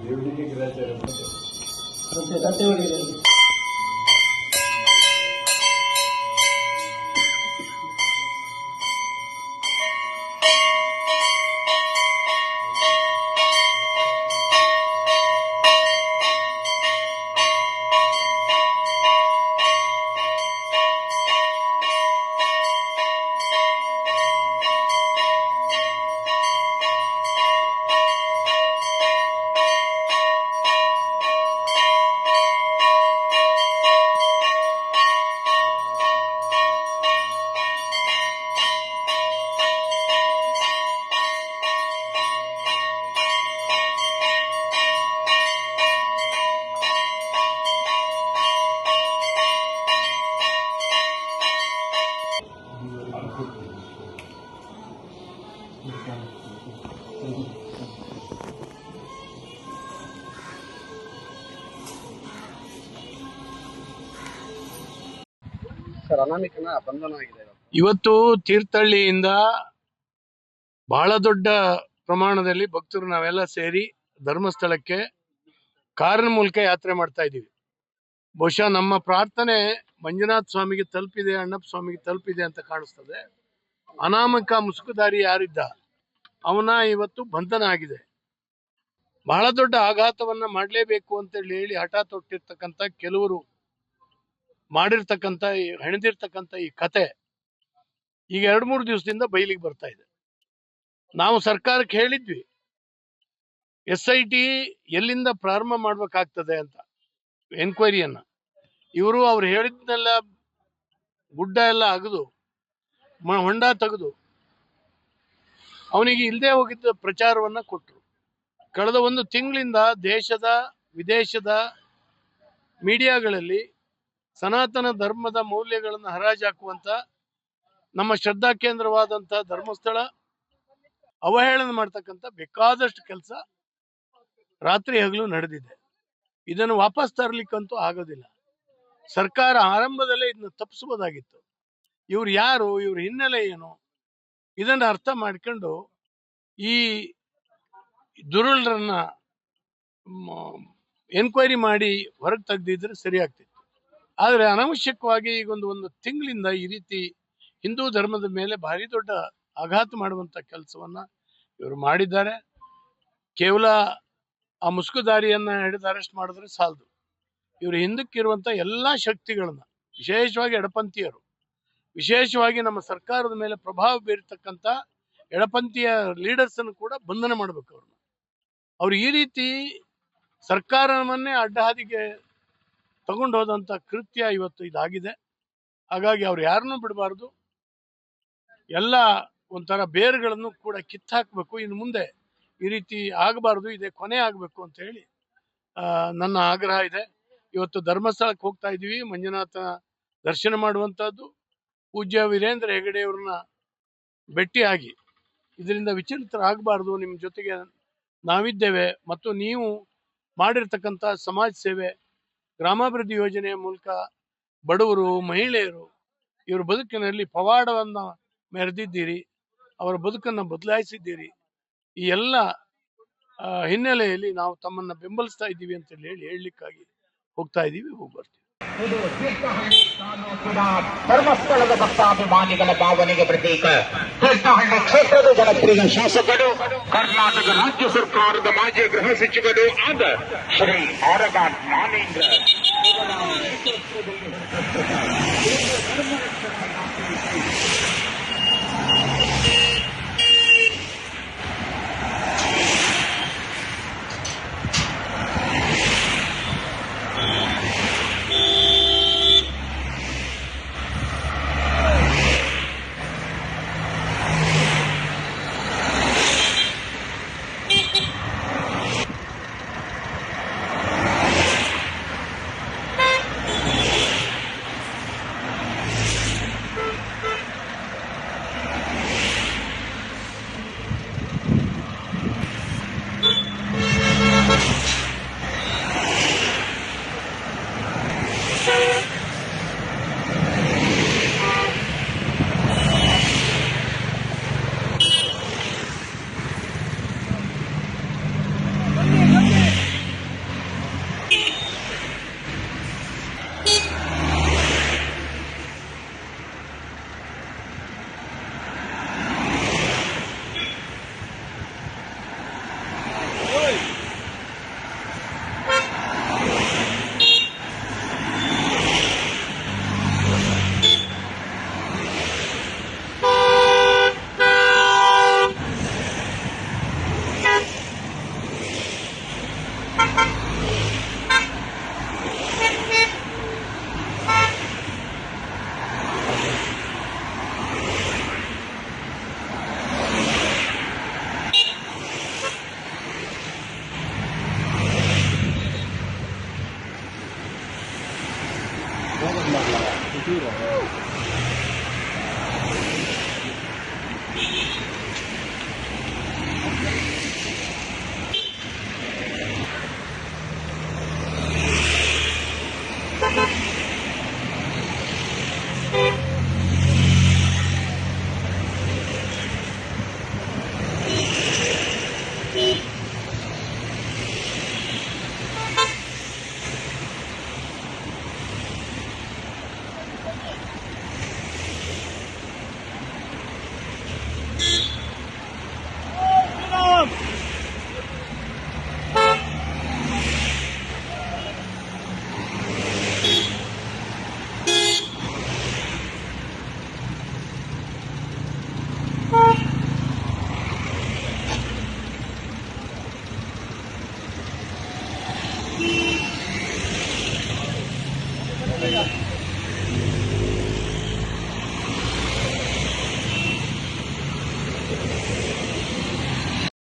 ದೇವರಿಗೆ ಗ್ರಾಚಾರ ಇವತ್ತು ತೀರ್ಥಹಳ್ಳಿಯಿಂದ ಬಹಳ ದೊಡ್ಡ ಪ್ರಮಾಣದಲ್ಲಿ ಭಕ್ತರು ನಾವೆಲ್ಲ ಸೇರಿ ಧರ್ಮಸ್ಥಳಕ್ಕೆ ಕಾರಿನ ಮೂಲಕ ಯಾತ್ರೆ ಮಾಡ್ತಾ ಇದ್ದೀವಿ. ಬಹುಶಃ ನಮ್ಮ ಪ್ರಾರ್ಥನೆ ಮಂಜುನಾಥ ಸ್ವಾಮಿಗೆ ತಲುಪಿದೆ, ಅಣ್ಣಪ್ಪ ಸ್ವಾಮಿಗೆ ತಲುಪಿದೆ ಅಂತ ಕಾಣಿಸ್ತದೆ. ಅನಾಮಕ ಮುಸುಕುದಾರಿ ಯಾರಿದ್ದ ಅವನ ಇವತ್ತು ಬಂಧನ ಆಗಿದೆ. ಬಹಳ ದೊಡ್ಡ ಆಘಾತವನ್ನ ಮಾಡಲೇಬೇಕು ಅಂತೇಳಿ ಹೇಳಿ ಹಠ ತೊಟ್ಟಿರ್ತಕ್ಕಂಥ ಕೆಲವರು ಮಾಡಿರ್ತಕ್ಕಂಥ ಹೆಣೆದಿರ್ತಕ್ಕಂಥ ಈ ಕತೆ ಈಗ 2-3 ದಿವಸದಿಂದ ಬಯಲಿಗೆ ಬರ್ತಾ ಇದೆ. ನಾವು ಸರ್ಕಾರಕ್ಕೆ ಹೇಳಿದ್ವಿ SIT ಎಲ್ಲಿಂದ ಪ್ರಾರಂಭ ಮಾಡ್ಬೇಕಾಗ್ತದೆ ಅಂತ ಎನ್ಕ್ವೈರಿಯನ್ನ. ಅವ್ರು ಹೇಳಿದ್ನೆಲ್ಲ ಗುಡ್ಡ ಎಲ್ಲ ಅಗದು ಹೊಂಡ ತೆಗೆದು ಅವನಿಗೆ ಇಲ್ಲದೆ ಹೋಗಿದ್ದ ಪ್ರಚಾರವನ್ನ ಕೊಟ್ಟರು. ಕಳೆದ 1 ತಿಂಗಳಿಂದ ದೇಶದ ವಿದೇಶದ ಮೀಡಿಯಾಗಳಲ್ಲಿ ಸನಾತನ ಧರ್ಮದ ಮೌಲ್ಯಗಳನ್ನು ಹರಾಜಾಕುವಂತ ನಮ್ಮ ಶ್ರದ್ಧಾ ಕೇಂದ್ರವಾದಂತಹ ಧರ್ಮಸ್ಥಳ ಅವಹೇಳನ ಮಾಡ್ತಕ್ಕಂಥ ಬೇಕಾದಷ್ಟು ಕೆಲಸ ರಾತ್ರಿ ಹಗಲು ನಡೆದಿದೆ. ಇದನ್ನು ವಾಪಸ್ ತರಲಿಕ್ಕಂತೂ ಆಗೋದಿಲ್ಲ. ಸರ್ಕಾರ ಆರಂಭದಲ್ಲೇ ಇದನ್ನು ತಪ್ಪಿಸಬಹುದಾಗಿತ್ತು. ಇವ್ರು ಯಾರು, ಇವ್ರ ಹಿನ್ನೆಲೆ ಏನು, ಇದನ್ನ ಅರ್ಥ ಮಾಡ್ಕೊಂಡು ಈ ದುರುಳರನ್ನ ಎನ್ಕ್ವೈರಿ ಮಾಡಿ ಹೊರಗೆ ತೆಗೆದಿದ್ರೆ ಸರಿ ಆಗ್ತಿತ್ತು. ಆದರೆ ಅನಾವಶ್ಯಕವಾಗಿ ಈಗ ಒಂದು ತಿಂಗಳಿಂದ ಈ ರೀತಿ ಹಿಂದೂ ಧರ್ಮದ ಮೇಲೆ ಭಾರಿ ದೊಡ್ಡ ಆಘಾತ ಮಾಡುವಂತ ಕೆಲಸವನ್ನ ಇವರು ಮಾಡಿದ್ದಾರೆ. ಕೇವಲ ಆ ಮುಸುಕುದಾರಿಯನ್ನ ಹಿಡಿದು ಅರೆಸ್ಟ್ ಮಾಡಿದ್ರೆ ಸಾಲದು. ಇವರು ಹಿಂದಕ್ಕಿರುವಂತ ಎಲ್ಲಾ ಶಕ್ತಿಗಳನ್ನ, ವಿಶೇಷವಾಗಿ ಎಡಪಂಥೀಯರು, ವಿಶೇಷವಾಗಿ ನಮ್ಮ ಸರ್ಕಾರದ ಮೇಲೆ ಪ್ರಭಾವ ಬೀರತಕ್ಕಂಥ ಎಡಪಂಥೀಯ ಲೀಡರ್ಸ್ ಅನ್ನು ಕೂಡ ಬಂಧನ ಮಾಡಬೇಕು. ಅವ್ರು ಈ ರೀತಿ ಸರ್ಕಾರವನ್ನೇ ಅಡ್ಡಹಾದಿಗೆ ತಗೊಂಡು ಹೋದಂತ ಕೃತ್ಯ ಇವತ್ತು ಇದಾಗಿದೆ. ಹಾಗಾಗಿ ಅವ್ರು ಯಾರನ್ನೂ ಬಿಡಬಾರ್ದು. ಎಲ್ಲ ಒಂಥರ ಬೇರುಗಳನ್ನು ಕೂಡ ಕಿತ್ತಾಕ್ಬೇಕು. ಇನ್ನು ಮುಂದೆ ಈ ರೀತಿ ಆಗಬಾರ್ದು, ಇದೇ ಕೊನೆ ಆಗಬೇಕು ಅಂತ ಹೇಳಿ ನನ್ನ ಆಗ್ರಹ ಇದೆ. ಇವತ್ತು ಧರ್ಮಸ್ಥಳಕ್ಕೆ ಹೋಗ್ತಾ ಇದೀವಿ, ಮಂಜುನಾಥ ದರ್ಶನ ಮಾಡುವಂತಹದ್ದು. ಪೂಜ್ಯ ವೀರೇಂದ್ರ ಹೆಗಡೆಯವ್ರನ್ನ ಭೇಟಿಯಾಗಿ ಇದರಿಂದ ವಿಚಲಿತರಾಗಬಾರ್ದು, ನಿಮ್ಮ ಜೊತೆಗೆ ನಾವಿದ್ದೇವೆ, ಮತ್ತು ನೀವು ಮಾಡಿರ್ತಕ್ಕಂಥ ಸಮಾಜ ಸೇವೆ, ಗ್ರಾಮಾಭಿವೃದ್ಧಿ ಯೋಜನೆಯ ಮೂಲಕ ಬಡವರು, ಮಹಿಳೆಯರು ಇವ್ರ ಬದುಕಿನಲ್ಲಿ ಪವಾಡವನ್ನ ಮೆರೆದಿದ್ದೀರಿ, ಅವರ ಬದುಕನ್ನು ಬದಲಾಯಿಸಿದ್ದೀರಿ. ಈ ಎಲ್ಲ ಹಿನ್ನೆಲೆಯಲ್ಲಿ ನಾವು ತಮ್ಮನ್ನ ಬೆಂಬಲಿಸ್ತಾ ಇದ್ದೀವಿ ಅಂತ ಹೇಳಲಿಕ್ಕಾಗಿ ಹೋಗ್ತಾ ಇದ್ದೀವಿ, ಹೋಗಿ ಬರ್ತೀವಿ. ಇದು ತೀರ್ಥಹಳ್ಳಿ ತಾಲೂಕಿನ ಧರ್ಮಸ್ಥಳದ ಭಕ್ತಾಭಿಮಾನಿಗಳ ಭಾವನೆಗೆ ಪ್ರತೀಕ. ತೀರ್ಥಹಳ್ಳಿ ಕ್ಷೇತ್ರದ ಜನಪ್ರಿಯ ಶಾಸಕರು, ಕರ್ನಾಟಕ ರಾಜ್ಯ ಸರ್ಕಾರದ ಮಾಜಿ ಗೃಹ ಸಚಿವರು ಆದ ಶ್ರೀ ಆರಗ ಜ್ಞಾನೇಂದ್ರ Gracias.